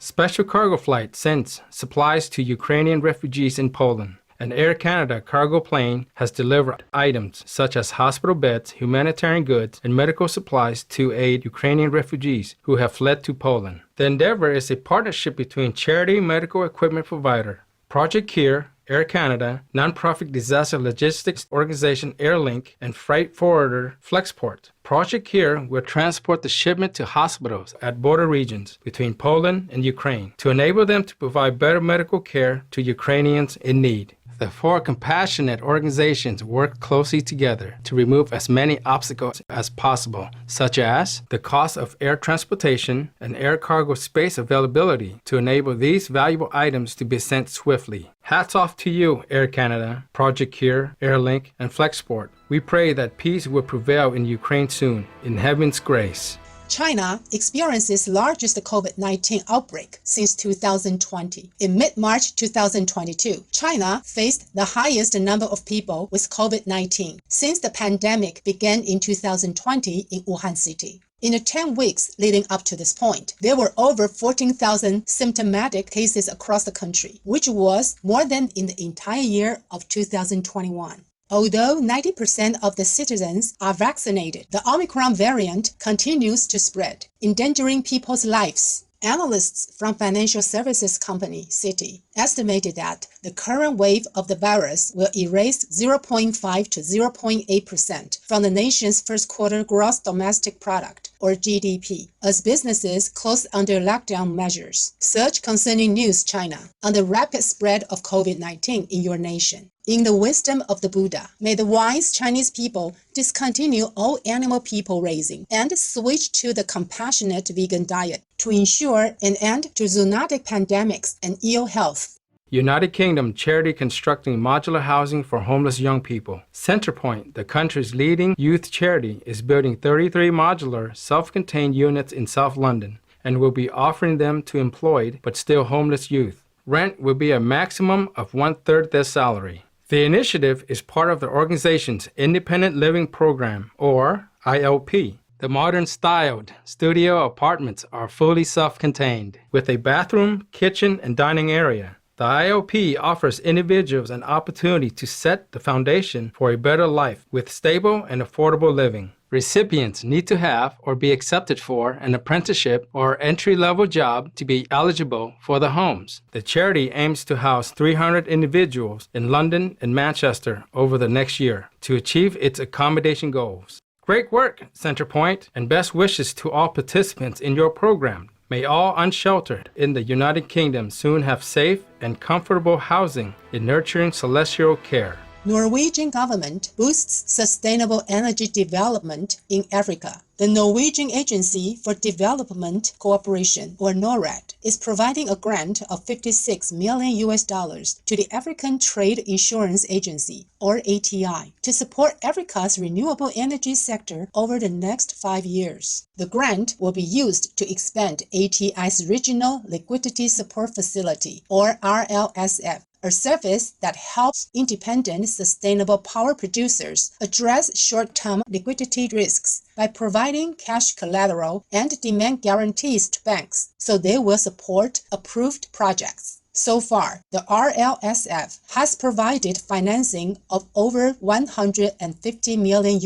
Special cargo flight sends supplies to Ukrainian refugees in Poland. An Air Canada cargo plane has delivered items such as hospital beds, humanitarian goods, and medical supplies to aid Ukrainian refugees who have fled to Poland. The endeavor is a partnership between charity medical equipment provider Project CARE, Air Canada, nonprofit disaster logistics organization Airlink, and freight forwarder Flexport. Project CARE will transport the shipment to hospitals at border regions between Poland and Ukraine to enable them to provide better medical care to Ukrainians in need. The four compassionate organizations work closely together to remove as many obstacles as possible, such as the cost of air transportation and air cargo space availability to enable these valuable items to be sent swiftly. Hats off to you, Air Canada, Project CARE, Airlink, and Flexport. We pray that peace will prevail in Ukraine soon, in heaven's grace. China experiences largest COVID-19 outbreak since 2020. In mid-March 2022, China faced the highest number of people with COVID-19 since the pandemic began in 2020 in Wuhan City. In the 10 weeks leading up to this point, there were over 14,000 symptomatic cases across the country, which was more than in the entire year of 2021. Although 90% of the citizens are vaccinated, the Omicron variant continues to spread, endangering people's lives. Analysts from financial services company Citi estimated that the current wave of the virus will erase 0.5 to 0.8% from the nation's first quarter gross domestic product, or GDP, as businesses close under lockdown measures. Search concerning news China on the rapid spread of COVID-19 in your nation. In the wisdom of the Buddha, may the wise Chinese people discontinue all animal people raising and switch to the compassionate vegan diet to ensure an end to zoonotic pandemics and ill health. United Kingdom charity constructing modular housing for homeless young people. Centrepoint, the country's leading youth charity, is building 33 modular, self-contained units in South London and will be offering them to employed but still homeless youth. Rent will be a maximum of 1/3 their salary. The initiative is part of the organization's Independent Living Program, or ILP. The modern-styled studio apartments are fully self-contained, with a bathroom, kitchen, and dining area. The ILP offers individuals an opportunity to set the foundation for a better life with stable and affordable living. Recipients need to have or be accepted for an apprenticeship or entry-level job to be eligible for the homes. The charity aims to house 300 individuals in London and Manchester over the next year to achieve its accommodation goals. Great work, Centrepoint, and best wishes to all participants in your program. May all unsheltered in the United Kingdom soon have safe and comfortable housing in nurturing celestial care. Norwegian government boosts sustainable energy development in Africa. The Norwegian Agency for Development Cooperation, or NORAD, is providing a grant of $56 million to the African Trade Insurance Agency, or ATI, to support Africa's renewable energy sector over the next 5 years. The grant will be used to expand ATI's Regional Liquidity Support Facility, or RLSF, a service that helps independent sustainable power producers address short-term liquidity risks by providing cash collateral and demand guarantees to banks so they will support approved projects. So far, the RLSF has provided financing of over $150 million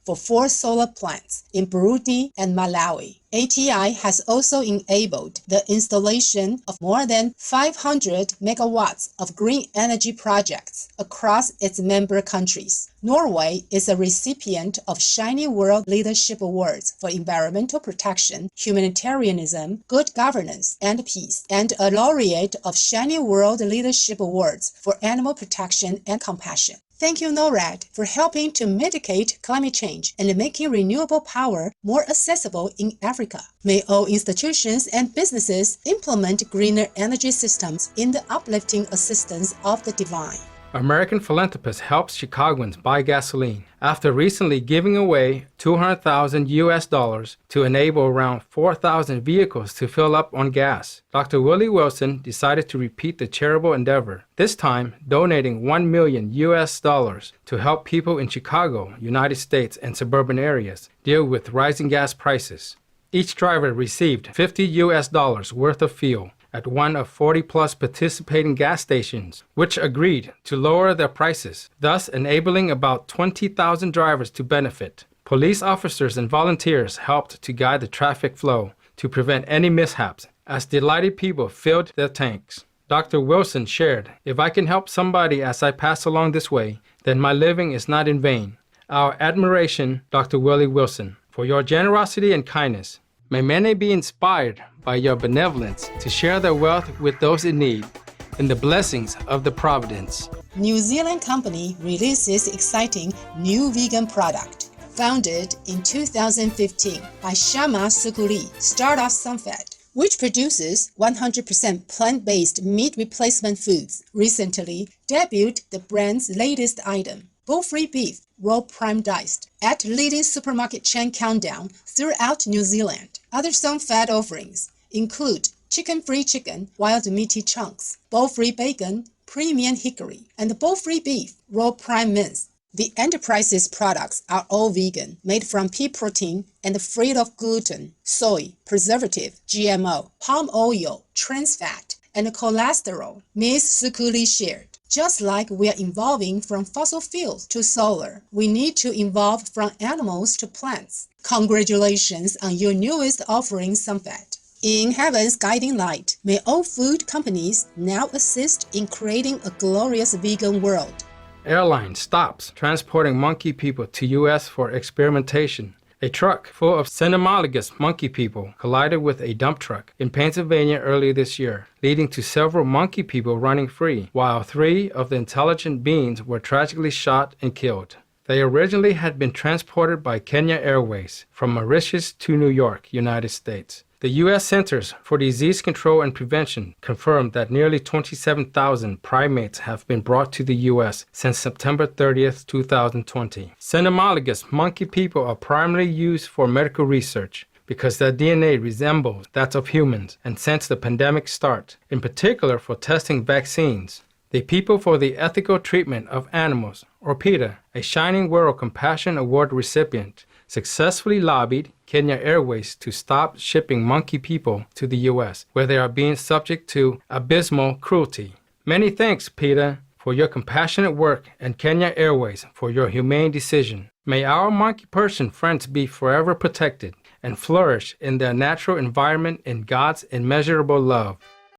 for 4 solar plants in Burundi and Malawi. ATI has also enabled the installation of more than 500 megawatts of green energy projects across its member countries. Norway is a recipient of Shiny World Leadership Awards for environmental protection, humanitarianism, good governance, and peace, and a laureate of Shiny World Leadership Awards for animal protection and compassion. Thank you, NORAD, for helping to mitigate climate change and making renewable power more accessible in Africa. May all institutions and businesses implement greener energy systems in the uplifting assistance of the divine. American philanthropist helps Chicagoans buy gasoline after recently giving away $200,000 to enable around 4,000 vehicles to fill up on gas. Dr. Willie Wilson decided to repeat the charitable endeavor, this time donating $1 million to help people in Chicago, United States, and suburban areas deal with rising gas prices. Each driver received $50 worth of fuel at one of 40-plus participating gas stations, which agreed to lower their prices, thus enabling about 20,000 drivers to benefit. Police officers and volunteers helped to guide the traffic flow to prevent any mishaps as delighted people filled their tanks. Dr. Wilson shared, "If I can help somebody as I pass along this way, then my living is not in vain." Our admiration, Dr. Willie Wilson, for your generosity and kindness. May many be inspired by your benevolence to share their wealth with those in need and the blessings of the providence. New Zealand company releases exciting new vegan product. Founded in 2015 by Shama Sukuli, startup Sunfed, which produces 100% plant-based meat replacement foods, recently debuted the brand's latest item, bull-free beef, raw prime diced, at leading supermarket chain Countdown throughout New Zealand. Other Sunfed offerings include chicken-free chicken, wild meaty chunks, bull-free bacon, premium hickory, and bull-free beef, raw prime mince. The enterprise's products are all vegan, made from pea protein and free of gluten, soy, preservative, GMO, palm oil, trans fat, and cholesterol, Ms. Sukuli shared. Just like we are evolving from fossil fuels to solar, we need to evolve from animals to plants. Congratulations on your newest offering, Sunfed. In heaven's guiding light, may all food companies now assist in creating a glorious vegan world. Airline stops transporting monkey people to U.S. for experimentation. A truck full of cynomolgus monkey people collided with a dump truck in Pennsylvania early this year, leading to several monkey people running free, while 3 of the intelligent beings were tragically shot and killed. They originally had been transported by Kenya Airways from Mauritius to New York, United States. The U.S. Centers for Disease Control and Prevention confirmed that nearly 27,000 primates have been brought to the U.S. since September 30, 2020. Cynomolgus monkey people are primarily used for medical research because their DNA resembles that of humans and since the pandemic's start, in particular for testing vaccines. The People for the Ethical Treatment of Animals, or PETA, a Shining World Compassion Award recipient, successfully lobbied Kenya Airways to stop shipping monkey people to the U.S., where they are being subject to abysmal cruelty. Many thanks, PETA, for your compassionate work, and Kenya Airways for your humane decision. May our monkey person friends be forever protected and flourish in their natural environment in God's immeasurable love.